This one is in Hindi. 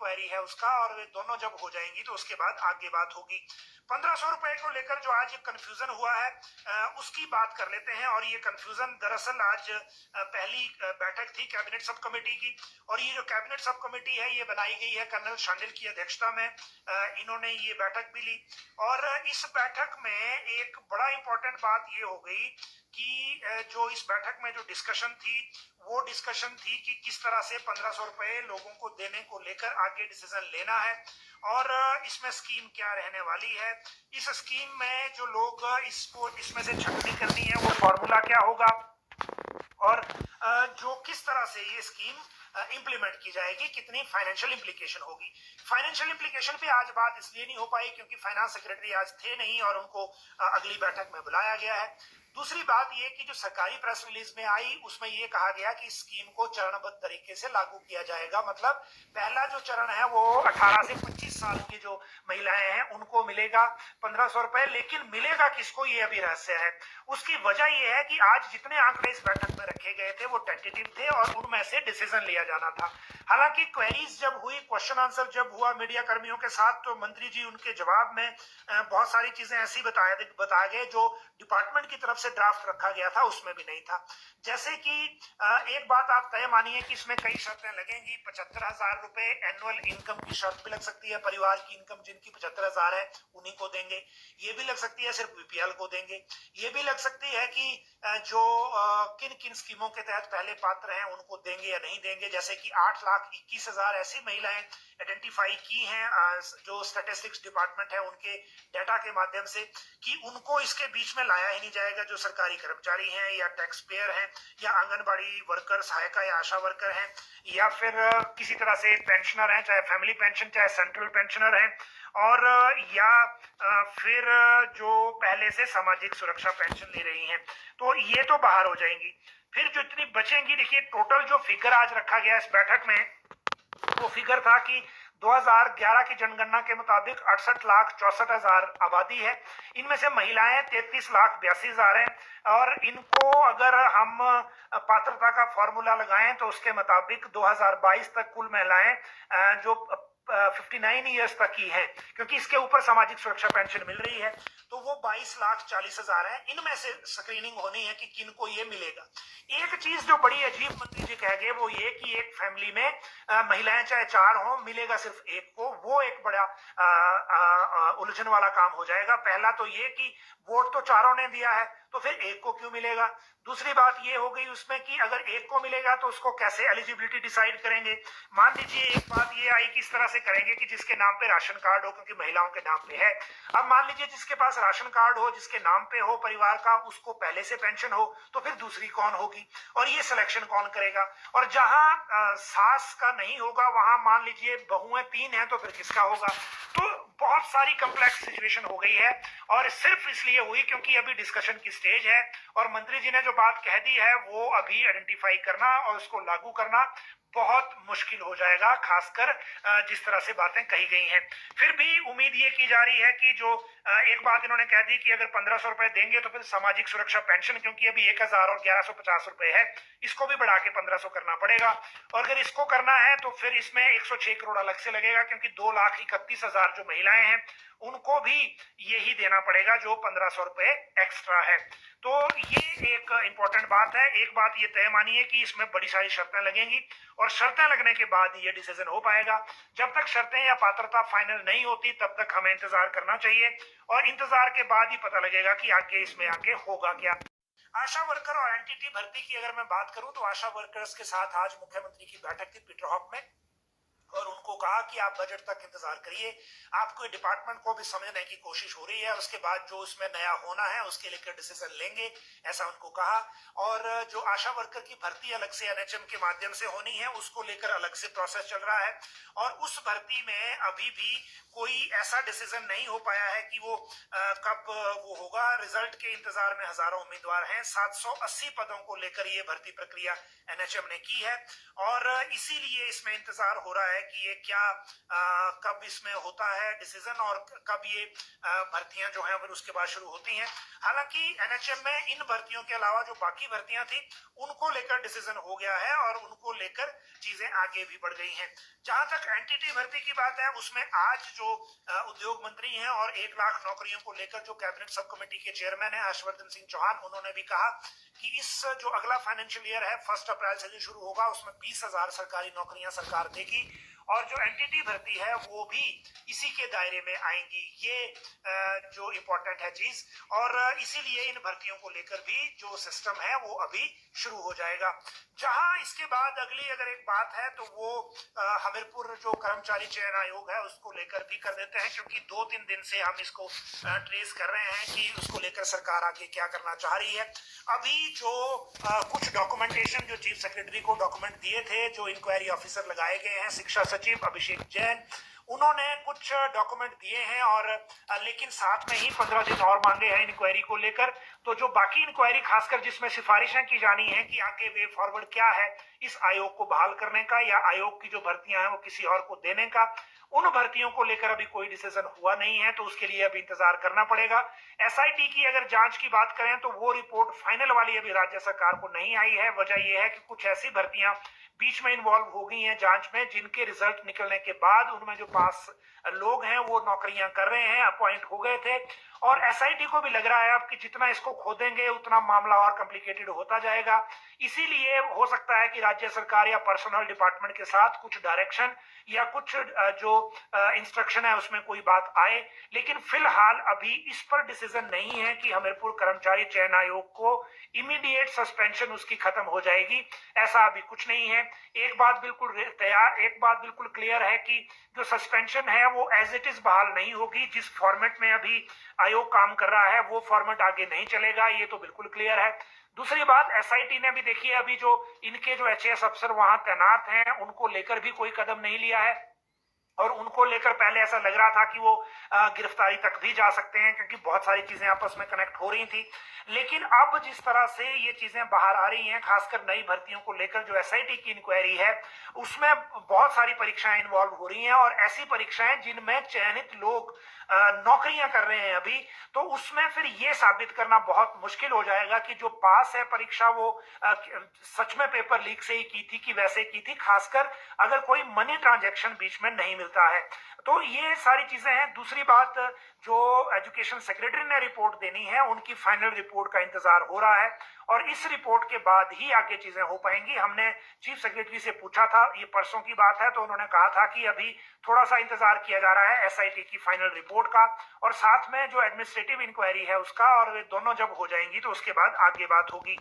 इंक्वायरी है उसका, और वे दोनों जब हो जाएंगी तो उसके बाद आगे बात होगी। 1500 रुपए को लेकर जो आज कंफ्यूजन हुआ है उसकी बात कर लेते हैं। और ये कंफ्यूजन दरअसल आज पहली बैठक थी कैबिनेट सब कमेटी की, और ये जो कैबिनेट सब कमेटी है ये बनाई गई है कर्नल शांडिल की अध्यक्षता में। इन्होंने ये बैठक भी ली, और इस बैठक में एक बड़ा इंपॉर्टेंट बात ये हो गई कि जो इस बैठक में जो डिस्कशन थी वो डिस्कशन थी कि किस तरह से 1500 रुपए लोगों को देने को लेकर आगे डिसीजन लेना है, और इसमें स्कीम क्या रहने वाली है। इस स्कीम में जो लोग इसमें से छटनी करनी है वो फॉर्मूला क्या होगा, और जो किस तरह से ये स्कीम इंप्लीमेंट की जाएगी, कितनी फाइनेंशियल इंप्लीकेशन होगी। फाइनेंशियल इंप्लीकेशन पे आज बात इसलिए नहीं हो पाई क्योंकि फाइनेंस सेक्रेटरी आज थे नहीं और उनको अगली बैठक में बुलाया गया है। दूसरी बात ये कि जो सरकारी प्रेस रिलीज में आई उसमें ये कहा गया कि स्कीम को चरणबद्ध तरीके से लागू किया जाएगा। मतलब पहला जो चरण है वो 18 से 25 साल की जो महिलाएं हैं उनको मिलेगा 1500 रुपए, लेकिन मिलेगा किसको ये अभी रहस्य है। उसकी वजह ये है कि आज जितने आंकड़े इस बैठक में रखे गए थे वो टेंटेटिव थे और उनमें से डिसीजन लिया जाना था। हालांकि क्वेरीज जब हुई, क्वेश्चन आंसर जब हुआ मीडिया कर्मियों के साथ, तो मंत्री जी उनके जवाब में बहुत सारी चीजें ऐसी बताए गए जो डिपार्टमेंट की तरफ से ड्राफ्ट रखा गया था उसमें भी नहीं था। जैसे कि एक बात आप तय मानिए कि इसमें कई शर्तें लगेंगी। 75,000 रुपए एनुअल इनकम की शर्त भी लग सकती है, परिवार की इनकम जिनकी 75,000 है उन्हीं को देंगे। ये भी लग सकती है सिर्फ बीपीएल को देंगे। ये भी लग सकती है कि जो किन किन स्कीमों के तहत पहले पात्र हैं उनको देंगे या नहीं देंगे। जैसे कि 8,21,000 ऐसी महिलाएं आइडेंटिफाई की हैं जो स्टैटिस्टिक्स डिपार्टमेंट है उनके डाटा के माध्यम से, कि उनको इसके बीच में लाया ही नहीं जाएगा। जो सरकारी कर्मचारी हैं या टैक्स पेयर हैं या आंगनबाड़ी वर्कर, सहायिका या आशा वर्कर हैं, या फिर किसी तरह से पेंशनर हैं, चाहे फैमिली पेंशन चाहे सेंट्रल पेंशनर हैं, और या फिर जो पहले से सामाजिक सुरक्षा पेंशन ले रही हैं, तो ये तो बाहर हो जाएंगी। फिर जो इतनी बचेंगी, देखिए टोटल जो फिगर आज रखा गया इस बैठक में वो फिगर था कि 2011 की जनगणना के मुताबिक 68,64,000 आबादी है। इनमें से महिलाएं 33,82,000 हैं, और इनको अगर हम पात्रता का फॉर्मूला लगाएं तो उसके मुताबिक 2022 तक कुल महिलाएं जो 59 ईयर्स तक की है, क्योंकि इसके ऊपर सामाजिक सुरक्षा पेंशन मिल रही है, तो वो 22,40,000 है। इनमें से स्क्रीनिंग होनी है कि किनको ये मिलेगा। एक चीज जो बड़ी अजीब मंत्री जी कह गए वो ये कि एक फैमिली में महिलाएं चाहे 4 हो, मिलेगा सिर्फ एक को। वो एक बड़ा उलझन वाला काम हो जाएगा। पहला तो ये कि वोट तो चारों ने दिया है तो फिर एक को क्यों मिलेगा। दूसरी बात ये हो गई उसमें कि अगर एक को मिलेगा तो उसको कैसे एलिजिबिलिटी डिसाइड करेंगे। मान लीजिए एक बात ये आई कि इस तरह से करेंगे कि जिसके नाम पे राशन कार्ड हो, क्योंकि महिलाओं के नाम पे है। अब मान लीजिए जिसके पास राशन कार्ड हो, जिसके नाम पे हो परिवार का, उसको पहले से पेंशन हो, तो फिर दूसरी कौन होगी और ये सिलेक्शन कौन करेगा। और जहां सास का नहीं होगा वहां मान लीजिए बहुएं 3 हैं तो फिर किसका होगा। तो बहुत सारी कॉम्प्लेक्स सिचुएशन हो गई है, और सिर्फ इसलिए हुई क्योंकि अभी डिस्कशन की स्टेज है और मंत्री जी ने जो बात कह दी है वो अभी आइडेंटिफाई करना और उसको लागू करना बहुत मुश्किल हो जाएगा, खासकर जिस तरह से बातें कही गई हैं। फिर भी उम्मीद ये की जा रही है कि जो एक बात इन्होंने कह दी कि अगर 1500 रुपए देंगे तो फिर सामाजिक सुरक्षा पेंशन, क्योंकि अभी 1,000 और 1,150 रुपए है, इसको भी बढ़ा के 1500 करना पड़ेगा। और अगर इसको करना है तो फिर इसमें 106 करोड़ अलग से लगेगा, क्योंकि 2,31,000 जो महिलाएं हैं उनको भी यही देना पड़ेगा जो 1500 रुपए एक्स्ट्रा है। तो ये एक इंपॉर्टेंट बात है। एक बात ये तय मानिए कि इसमें बड़ी सारी शर्तें लगेंगी, और शर्तें लगने के बाद ये डिसीजन हो पाएगा। जब तक शर्तें या पात्रता फाइनल नहीं होती तब तक हमें इंतजार करना चाहिए, और इंतजार के बाद ही पता लगेगा कि आगे इसमें आगे होगा क्या। आशा वर्कर और एनटीटी भर्ती की अगर मैं बात करूं तो आशा वर्कर्स के साथ आज मुख्यमंत्री की बैठक थी पीटरहॉफ में, और उनको कहा कि आप बजट तक इंतजार करिए, आपको डिपार्टमेंट को भी समझने की कोशिश हो रही है, उसके बाद जो उसमें नया होना है उसके लेकर डिसीजन लेंगे, ऐसा उनको कहा। और जो आशा वर्कर की भर्ती अलग से एनएचएम के माध्यम से होनी है उसको लेकर अलग से प्रोसेस चल रहा है, और उस भर्ती में अभी भी कोई ऐसा डिसीजन नहीं हो पाया है कि वो कब वो होगा। रिजल्ट के इंतजार में हजारों उम्मीदवार हैं। 780 पदों को लेकर ये भर्ती प्रक्रिया एनएचएम ने की है, और इसीलिए इसमें इंतजार हो रहा है कि ये क्या कब इसमें होता है डिसीजन और कब ये भर्तियां जो हैं फिर उसके बाद शुरू होती हैं। हालांकि एनएचएम में इन भर्तियों के अलावा जो बाकी भर्तियां थी उनको लेकर डिसीजन हो गया है और उनको लेकर चीजें आगे भी बढ़ गई हैं। जहां तक एनटीटी भर्ती की बात है उसमें आज जो उद्योग मंत्री हैं और 1 लाख नौकरियों को लेकर जो कैबिनेट सब कमेटी के चेयरमैन है हर्षवर्धन सिंह चौहान, उन्होंने भी कहा कि इस जो अगला फाइनेंशियल ईयर है 1 अप्रैल से जो शुरू होगा उसमें 20,000 सरकारी नौकरियां सरकार देगी और जो एनटीटी भर्ती है वो भी इसी के दायरे में आएंगी। ये जो इम्पोर्टेंट है चीज, और इसीलिए इन भर्तियों को लेकर भी जो सिस्टम है वो अभी शुरू हो जाएगा। जहां इसके बाद अगली अगर एक बात है तो वो हमीरपुर जो कर्मचारी चयन आयोग है उसको लेकर भी कर देते हैं, क्योंकि 2-3 दिन से हम इसको ट्रेस कर रहे हैं कि उसको लेकर सरकार आगे क्या करना चाह रही है। अभी जो कुछ डॉक्यूमेंटेशन जो चीफ सेक्रेटरी को डॉक्यूमेंट दिए थे, जो इंक्वायरी ऑफिसर लगाए गए हैं शिक्षा सचिव अभिषेक जैन, उन्होंने कुछ डॉक्यूमेंट दिए हैं और लेकिन साथ में ही 15 दिन और मांगे हैं इंक्वायरी को लेकर। तो जो बाकी इंक्वायरी खासकर जिसमें सिफारिशें की जानी है कि आगे वे फॉरवर्ड क्या है इस आयोग को बहाल करने का या आयोग की जो भर्तियां हैं वो किसी और को देने का, उन भर्तियों को लेकर अभी कोई डिसीजन हुआ नहीं है, तो उसके लिए अभी इंतजार करना पड़ेगा। एसआईटी की अगर जांच की बात करें तो वो रिपोर्ट फाइनल वाली अभी राज्य सरकार को नहीं आई है। वजह यह है कि कुछ ऐसी भर्तियां बीच में इन्वॉल्व हो गई हैं जांच में जिनके रिजल्ट निकलने के बाद उनमें जो पास लोग हैं वो नौकरियां कर रहे हैं, अपॉइंट हो गए थे, और एसआईटी को भी लग रहा है अब कि जितना इसको खोदेंगे उतना मामला और कॉम्प्लिकेटेड होता जाएगा। इसीलिए हो सकता है कि राज्य सरकार या पर्सनल डिपार्टमेंट के साथ कुछ डायरेक्शन या कुछ जो इंस्ट्रक्शन है उसमें कोई बात आए, लेकिन फिलहाल अभी इस पर डिसीजन नहीं है कि हमीरपुर कर्मचारी चयन आयोग को इमीडिएट सस्पेंशन उसकी खत्म हो जाएगी, ऐसा अभी कुछ नहीं है। एक बात बिल्कुल क्लियर है कि जो सस्पेंशन है वो एज इट इज बहाल नहीं होगी। जिस फॉर्मेट में अभी आयोग काम कर रहा है वो फॉर्मेट आगे नहीं चलेगा, ये तो बिल्कुल क्लियर है। दूसरी बात, एसआईटी ने भी देखिए अभी जो इनके जो एचएएस अफसर वहां तैनात हैं उनको लेकर भी कोई कदम नहीं लिया है, और उनको लेकर पहले ऐसा लग रहा था कि वो गिरफ्तारी तक भी जा सकते हैं क्योंकि बहुत सारी चीजें आपस में कनेक्ट हो रही थी। लेकिन अब जिस तरह से ये चीजें बाहर आ रही हैं, खासकर नई भर्तियों को लेकर जो एसआईटी की इंक्वायरी है उसमें बहुत सारी परीक्षाएं इन्वॉल्व हो रही हैं, और ऐसी परीक्षाएं जिनमें चयनित लोग नौकरियां कर रहे हैं अभी, तो उसमें फिर ये साबित करना बहुत मुश्किल हो जाएगा कि जो पास है परीक्षा वो सच में पेपर लीक से ही की थी कि वैसे की थी, खासकर अगर कोई मनी ट्रांजैक्शन बीच में नहीं मिलता है। तो ये सारी चीजें हैं। दूसरी बात, जो एजुकेशन सेक्रेटरी ने रिपोर्ट देनी है उनकी फाइनल रिपोर्ट का इंतजार हो रहा है, और इस रिपोर्ट के बाद ही आगे चीजें हो पाएंगी। हमने चीफ सेक्रेटरी से पूछा था, ये परसों की बात है, तो उन्होंने कहा था कि अभी थोड़ा सा इंतजार किया जा रहा है एसआईटी की फाइनल रिपोर्ट का, और साथ में जो एडमिनिस्ट्रेटिव इंक्वायरी है उसका, और वे दोनों जब हो जाएंगी तो उसके बाद आगे बात होगी।